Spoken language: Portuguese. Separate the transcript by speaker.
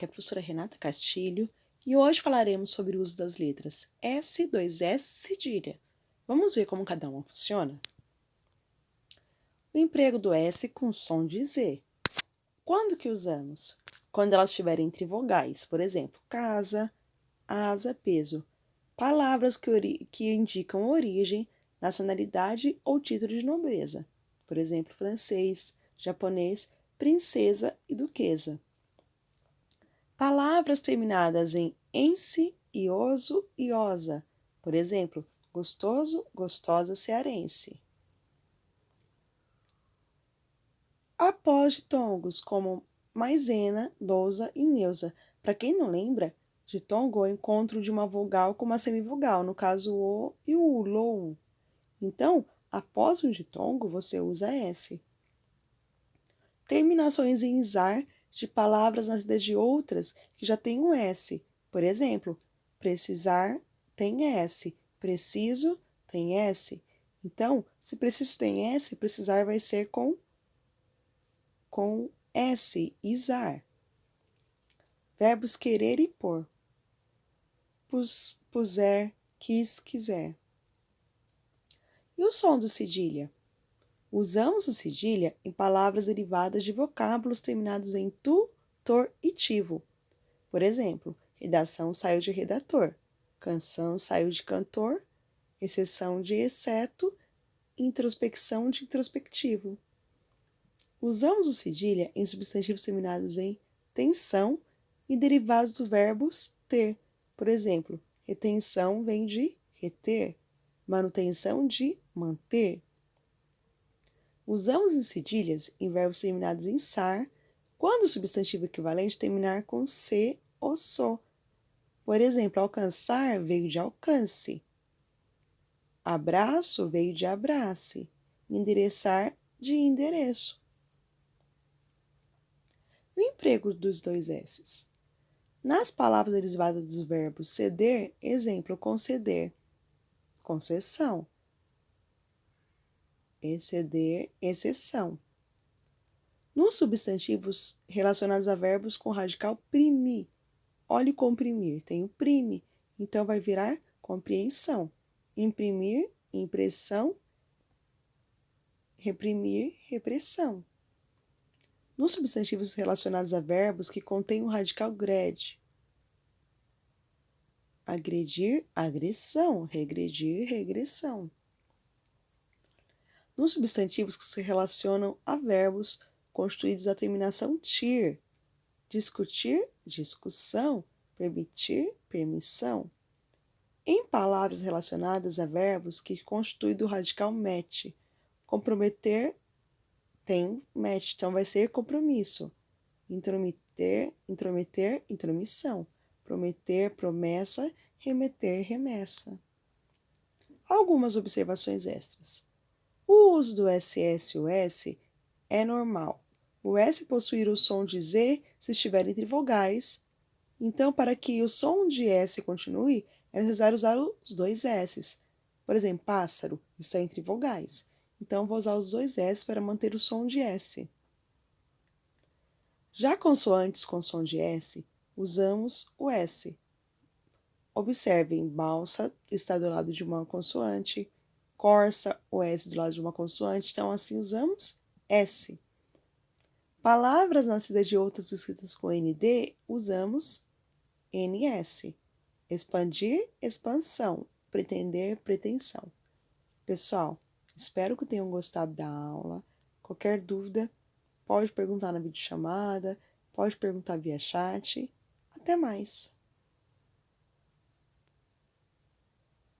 Speaker 1: Aqui é a professora Renata Castilho e hoje falaremos sobre o uso das letras S, 2S, cedilha. Vamos ver como cada uma funciona? O emprego do S com som de Z. Quando que usamos? Quando elas estiverem entre vogais, por exemplo, casa, asa, peso. Palavras que indicam origem, nacionalidade ou título de nobreza. Por exemplo, francês, japonês, princesa e duquesa. Palavras terminadas em ense, ioso e osa. Por exemplo, gostoso, gostosa cearense. Após ditongos como maisena, lousa e neusa. Para quem não lembra, ditongo é o encontro de uma vogal com uma semivogal, no caso o e o lou. Então, após um ditongo, você usa S. Terminações em zar de palavras nascidas de outras que já têm um S. Por exemplo, precisar tem S, preciso tem S. Então, se preciso tem S, precisar vai ser com S, izar. Verbos querer e pôr. Puser, quis, quiser. E o som do cedilha? Usamos o cedilha em palavras derivadas de vocábulos terminados em tu, tor e tivo. Por exemplo, redação saiu de redator, canção saiu de cantor, exceção de exceto, introspecção de introspectivo. Usamos o cedilha em substantivos terminados em tensão e derivados do verbos ter. Por exemplo, retenção vem de reter, manutenção de manter. Usamos em cedilhas em verbos terminados em sar, quando o substantivo equivalente terminar com se ou so. Por exemplo, alcançar veio de alcance. Abraço veio de abrace. Endereçar de endereço. O emprego dos dois S's. Nas palavras derivadas dos verbos ceder, exemplo, conceder, concessão. Exceder, exceção. Nos substantivos relacionados a verbos com radical primir, olhe comprimir, tem o prime, então vai virar compreensão. Imprimir, impressão. Reprimir, repressão. Nos substantivos relacionados a verbos que contêm o radical gred, agredir, agressão, regredir, regressão. Nos substantivos que se relacionam a verbos constituídos da terminação tir, discutir, discussão, permitir, permissão. Em palavras relacionadas a verbos que constituem do radical met, comprometer tem met, então vai ser compromisso. Intrometer, intrometer, intromissão. Prometer, promessa, remeter, remessa. Algumas observações extras. O uso do SS e o S é normal. O S possuir o som de Z se estiver entre vogais. Então, para que o som de S continue, é necessário usar os dois S's. Por exemplo, pássaro está entre vogais. Então, vou usar os dois S para manter o som de S. Já consoantes com som de S, usamos o S. Observem, balsa está do lado de uma consoante, corça, o S do lado de uma consoante, então assim usamos S. Palavras nascidas de outras escritas com ND, usamos NS. Expandir, expansão. Pretender, pretensão. Pessoal, espero que tenham gostado da aula. Qualquer dúvida, pode perguntar na videochamada, pode perguntar via chat. Até mais!